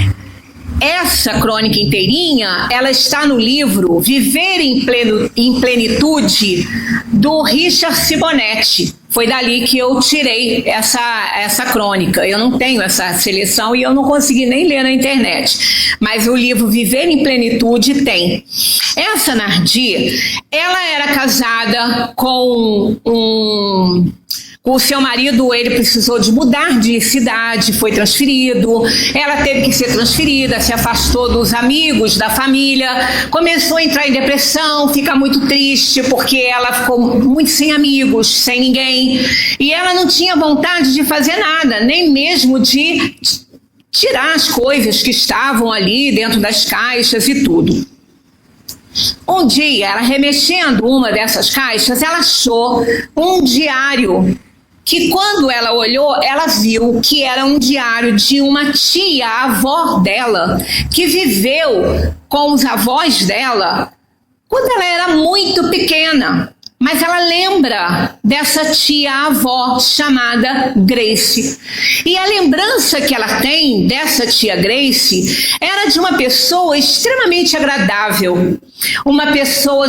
Essa crônica inteirinha, ela está no livro Viver em Plenitude, do Richard Simonetti. Foi dali que eu tirei essa crônica. Eu não tenho essa seleção e eu não consegui nem ler na internet. Mas o livro Viver em Plenitude tem. Essa Nardi, ela era casada com o seu marido, ele precisou de mudar de cidade, foi transferido, ela teve que ser transferida, se afastou dos amigos, da família, começou a entrar em depressão, fica muito triste porque ela ficou muito sem amigos, sem ninguém, e ela não tinha vontade de fazer nada, nem mesmo de tirar as coisas que estavam ali dentro das caixas e tudo. Um dia, ela remexendo uma dessas caixas, ela achou um diário que, quando ela olhou, ela viu que era um diário de uma tia, a avó dela, que viveu com os avós dela quando ela era muito pequena. Mas ela lembra dessa tia-avó chamada Grace. E a lembrança que ela tem dessa tia Grace era de uma pessoa extremamente agradável. Uma pessoa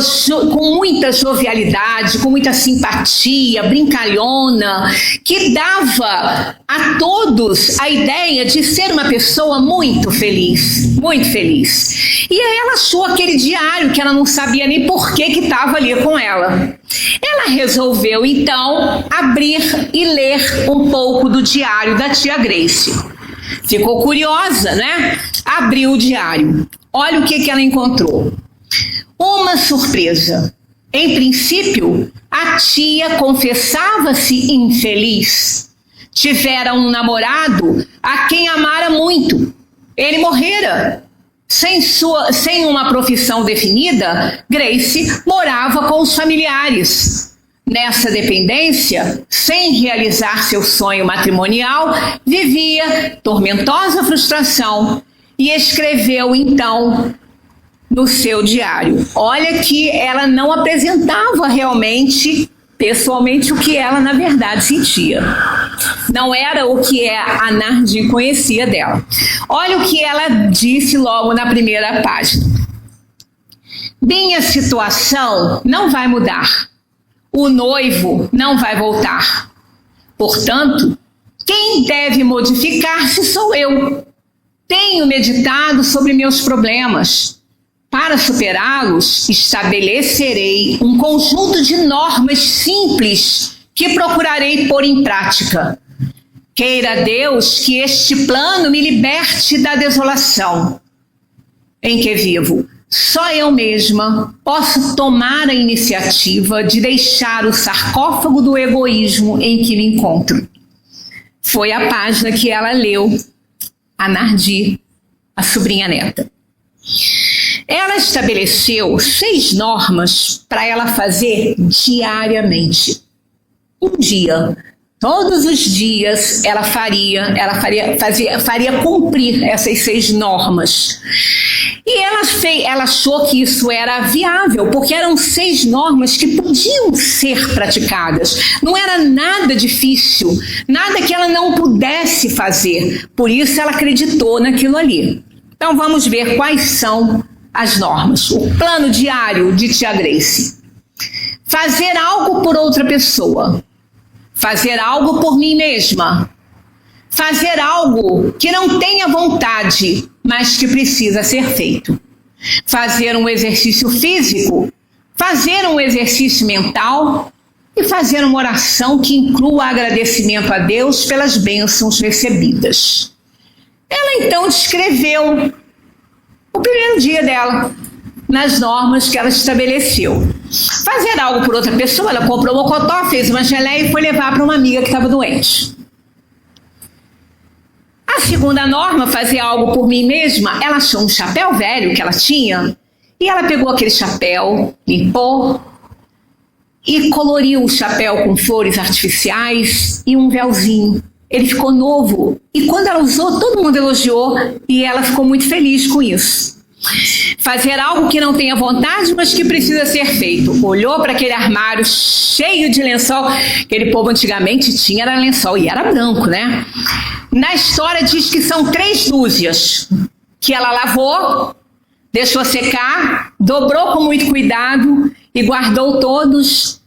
com muita jovialidade, com muita simpatia, brincalhona, que dava a todos a ideia de ser uma pessoa muito feliz, muito feliz. E aí ela achou aquele diário que ela não sabia nem por que estava ali com ela. Ela resolveu, então, abrir e ler um pouco do diário da tia Grace. Ficou curiosa, né? Abriu o diário. Olha o que ela encontrou. Uma surpresa. Em princípio, a tia confessava-se infeliz. Tivera um namorado a quem amara muito. Ele morrera. Sem uma profissão definida, Grace morava com os familiares. Nessa dependência, sem realizar seu sonho matrimonial, vivia tormentosa frustração e escreveu, então, no seu diário. Olha que ela não apresentava realmente, pessoalmente, o que ela, na verdade, sentia. Não era o que a Nardi conhecia dela. Olha o que ela disse logo na primeira página. Minha situação não vai mudar. O noivo não vai voltar. Portanto, quem deve modificar-se sou eu. Tenho meditado sobre meus problemas. Para superá-los, estabelecerei um conjunto de normas simples que procurarei pôr em prática. Queira Deus que este plano me liberte da desolação em que vivo. Só eu mesma posso tomar a iniciativa de deixar o sarcófago do egoísmo em que me encontro. Foi a página que ela leu, a Nardi, a sobrinha neta. Ela estabeleceu 6 normas para ela fazer diariamente. Um dia, todos os dias, ela faria cumprir essas 6 normas. E ela achou que isso era viável, porque eram 6 normas que podiam ser praticadas. Não era nada difícil, nada que ela não pudesse fazer. Por isso ela acreditou naquilo ali. Então vamos ver quais são as normas, o plano diário de tia Grace. Fazer algo por outra pessoa. Fazer algo por mim mesma. Fazer algo que não tenha vontade, mas que precisa ser feito. Fazer um exercício físico. Fazer um exercício mental. E fazer uma oração que inclua agradecimento a Deus pelas bênçãos recebidas. Ela então descreveu o primeiro dia dela, nas normas que ela estabeleceu. Fazer algo por outra pessoa, ela comprou um mocotó, fez uma geleia e foi levar para uma amiga que estava doente. A segunda norma, fazer algo por mim mesma, ela achou um chapéu velho que ela tinha e ela pegou aquele chapéu, limpou e coloriu o chapéu com flores artificiais e um véuzinho. Ele ficou novo e quando ela usou, todo mundo elogiou e ela ficou muito feliz com isso. Fazer algo que não tenha vontade, mas que precisa ser feito. Olhou para aquele armário cheio de lençol. Aquele povo antigamente tinha era lençol e era branco, né? Na história diz que são 3 dúzias que ela lavou, deixou secar, dobrou com muito cuidado e guardou todos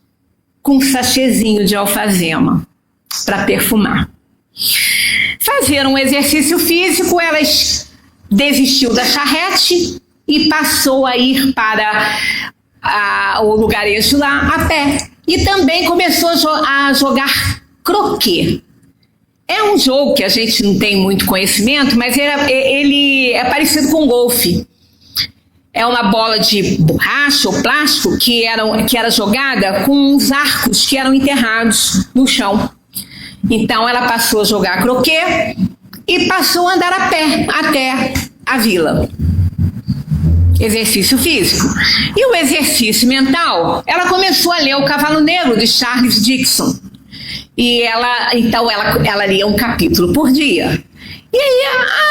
com um sachêzinho de alfazema para perfumar. Fazer um exercício físico, ela desistiu da charrete e passou a ir para o lugarejo lá a pé. E também começou a jogar croquet. É um jogo que a gente não tem muito conhecimento, mas ele é parecido com golfe. É uma bola de borracha ou plástico que era jogada com uns arcos que eram enterrados no chão. Então ela passou a jogar croquet e passou a andar a pé até a vila. Exercício físico. E o exercício mental, ela começou a ler O Cavalo Negro, de Charles Dickens. E ela lia um capítulo por dia. E aí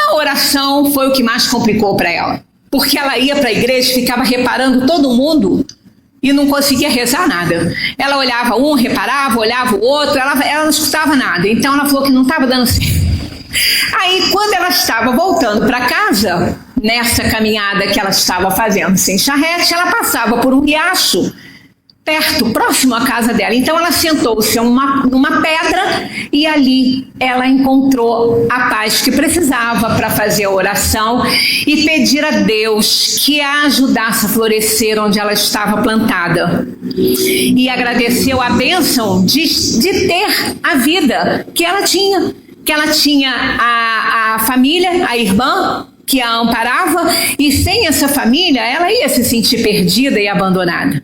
a oração foi o que mais complicou para ela. Porque ela ia para a igreja e ficava reparando todo mundo e não conseguia rezar nada. Ela olhava um, reparava, olhava o outro, ela não escutava nada. Então ela falou que não estava dando certo. Aí quando ela estava voltando para casa, nessa caminhada que ela estava fazendo sem charrete, ela passava por um riacho perto, próximo à casa dela. Então ela sentou-se numa pedra e ali ela encontrou a paz que precisava para fazer a oração e pedir a Deus que a ajudasse a florescer onde ela estava plantada. E agradeceu a bênção de ter a vida que ela tinha. Que ela tinha a família, a irmã, que a amparava, e sem essa família ela ia se sentir perdida e abandonada.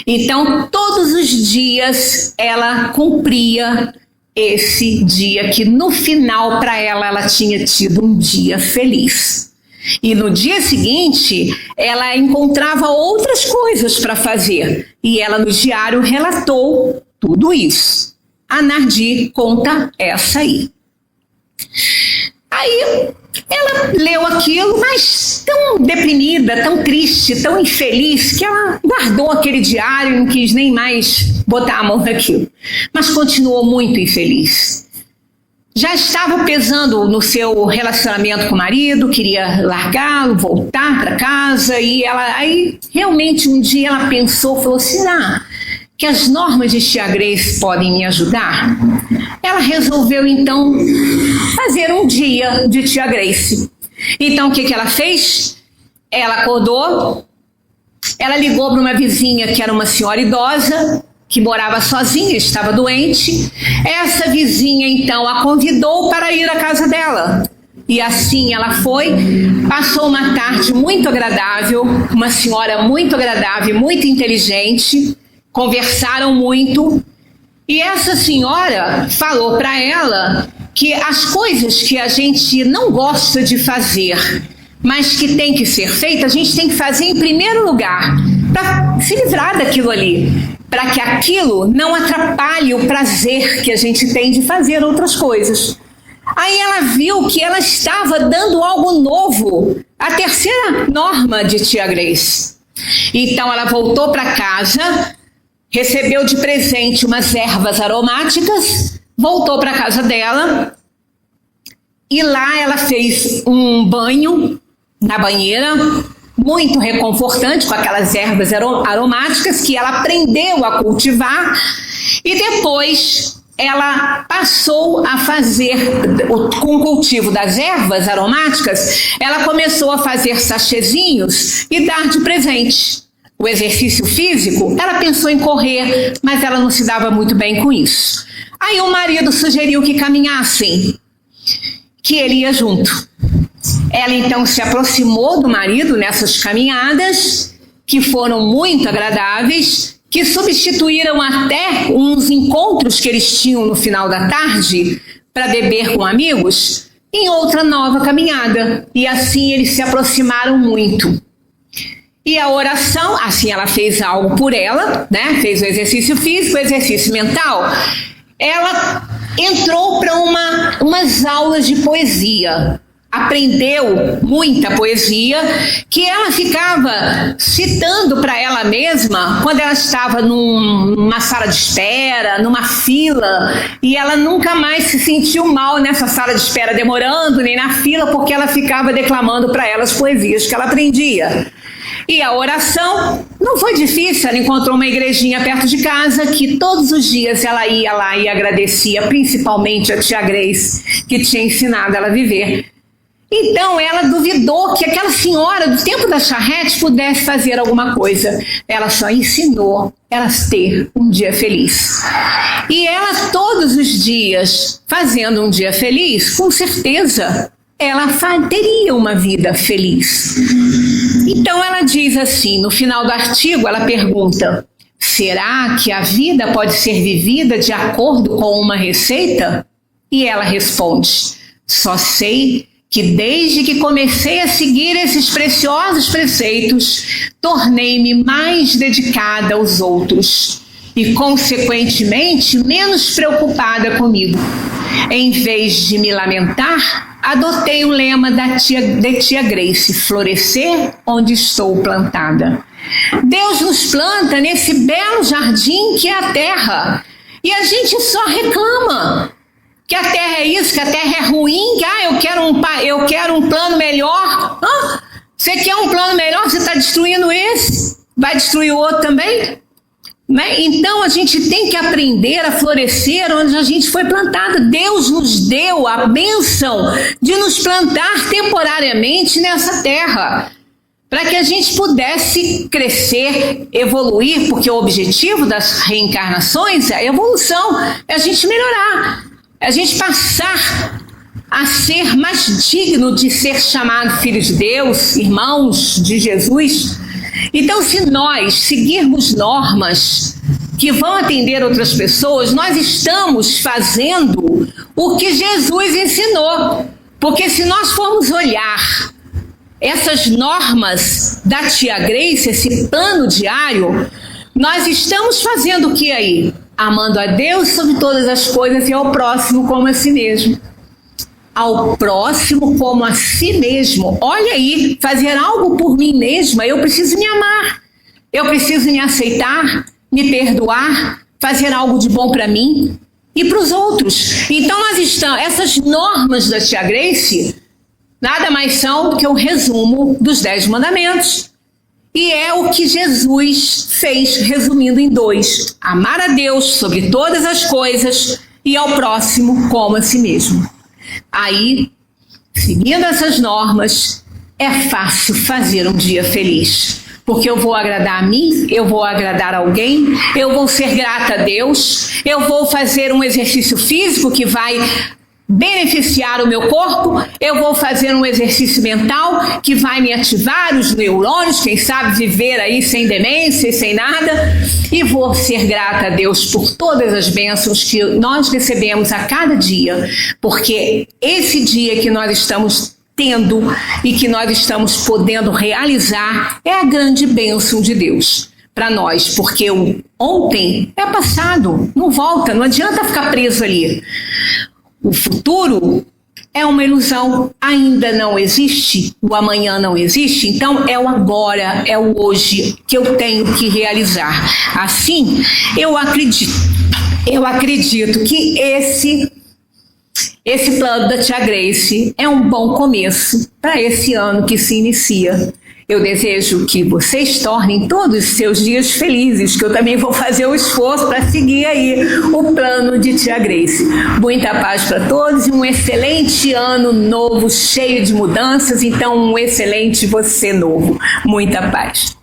Então, todos os dias ela cumpria esse dia que no final para ela tinha tido um dia feliz. E no dia seguinte, ela encontrava outras coisas para fazer. E ela no diário relatou tudo isso. A Nardi conta essa aí. Aí ela leu aquilo, mas tão deprimida, tão triste, tão infeliz, que ela guardou aquele diário e não quis nem mais botar a mão naquilo. Mas continuou muito infeliz. Já estava pesando no seu relacionamento com o marido, queria largá-lo, voltar para casa, e aí realmente um dia ela pensou, falou assim, que as normas de tia Grace podem me ajudar? Ela resolveu então fazer um dia de tia Grace. Então o que ela fez? Ela acordou, ela ligou para uma vizinha que era uma senhora idosa, que morava sozinha, estava doente. Essa vizinha então a convidou para ir à casa dela. E assim ela foi, passou uma tarde muito agradável, uma senhora muito agradável, muito inteligente, conversaram muito. E essa senhora falou para ela que as coisas que a gente não gosta de fazer, mas que tem que ser feita, a gente tem que fazer em primeiro lugar, para se livrar daquilo ali, para que aquilo não atrapalhe o prazer que a gente tem de fazer outras coisas. Aí ela viu que ela estava dando algo novo, a terceira norma de tia Grace. Então ela voltou para casa, recebeu de presente umas ervas aromáticas, voltou para a casa dela e lá ela fez um banho na banheira, muito reconfortante com aquelas ervas aromáticas que ela aprendeu a cultivar e depois ela passou a fazer, com o cultivo das ervas aromáticas, ela começou a fazer sachêzinhos e dar de presente. O exercício físico, ela pensou em correr, mas ela não se dava muito bem com isso. Aí o marido sugeriu que caminhassem, que ele ia junto. Ela então se aproximou do marido nessas caminhadas, que foram muito agradáveis, que substituíram até uns encontros que eles tinham no final da tarde para beber com amigos, em outra nova caminhada. E assim eles se aproximaram muito. E a oração, assim ela fez algo por ela, né? Fez o exercício físico, o exercício mental. Ela entrou para umas aulas de poesia. Aprendeu muita poesia que ela ficava citando para ela mesma quando ela estava numa sala de espera, numa fila, e ela nunca mais se sentiu mal nessa sala de espera demorando, nem na fila, porque ela ficava declamando para ela as poesias que ela aprendia. E a oração não foi difícil, ela encontrou uma igrejinha perto de casa que todos os dias ela ia lá e agradecia, principalmente a tia Grace, que tinha ensinado ela a viver. Então ela duvidou que aquela senhora do tempo da charrete pudesse fazer alguma coisa. Ela só ensinou elas a ter um dia feliz. E ela todos os dias fazendo um dia feliz, com certeza ela teria uma vida feliz. Então ela diz assim, no final do artigo ela pergunta: será que a vida pode ser vivida de acordo com uma receita? E ela responde: só sei que desde que comecei a seguir esses preciosos preceitos, tornei-me mais dedicada aos outros e, consequentemente, menos preocupada comigo. Em vez de me lamentar, adotei o lema de tia Grace: florescer onde estou plantada. Deus nos planta nesse belo jardim que é a terra, e a gente só reclama que a terra é isso, que a terra é ruim, que eu quero um plano melhor. Você quer um plano melhor, você está destruindo esse, vai destruir o outro também? Né? Então a gente tem que aprender a florescer onde a gente foi plantada. Deus nos deu a bênção de nos plantar temporariamente nessa terra, para que a gente pudesse crescer, evoluir, porque o objetivo das reencarnações é a evolução, é a gente melhorar. A gente passar a ser mais digno de ser chamado filho de Deus, irmãos de Jesus. Então, se nós seguirmos normas que vão atender outras pessoas, nós estamos fazendo o que Jesus ensinou. Porque se nós formos olhar essas normas da tia Grace, esse plano diário, nós estamos fazendo o que aí? Amando a Deus sobre todas as coisas e ao próximo como a si mesmo. Ao próximo como a si mesmo. Olha aí, fazer algo por mim mesma, eu preciso me amar. Eu preciso me aceitar, me perdoar, fazer algo de bom para mim e para os outros. Então nós estamos, essas normas da tia Grace nada mais são do que um resumo dos 10 mandamentos. E é o que Jesus fez, resumindo em 2. Amar a Deus sobre todas as coisas e ao próximo como a si mesmo. Aí, seguindo essas normas, é fácil fazer um dia feliz. Porque eu vou agradar a mim, eu vou agradar alguém, eu vou ser grata a Deus, eu vou fazer um exercício físico que vai beneficiar o meu corpo, eu vou fazer um exercício mental que vai me ativar os neurônios, quem sabe viver aí sem demência e sem nada, e vou ser grata a Deus por todas as bênçãos que nós recebemos a cada dia, porque esse dia que nós estamos tendo e que nós estamos podendo realizar é a grande bênção de Deus para nós, porque o ontem é passado, não volta, não adianta ficar preso ali. O futuro é uma ilusão, ainda não existe, o amanhã não existe, então é o agora, é o hoje que eu tenho que realizar. Assim, eu acredito que esse plano da tia Grace é um bom começo para esse ano que se inicia. Eu desejo que vocês tornem todos os seus dias felizes, que eu também vou fazer o esforço para seguir aí o plano de Tia Grace. Muita paz para todos e um excelente ano novo, cheio de mudanças, então um excelente você novo. Muita paz.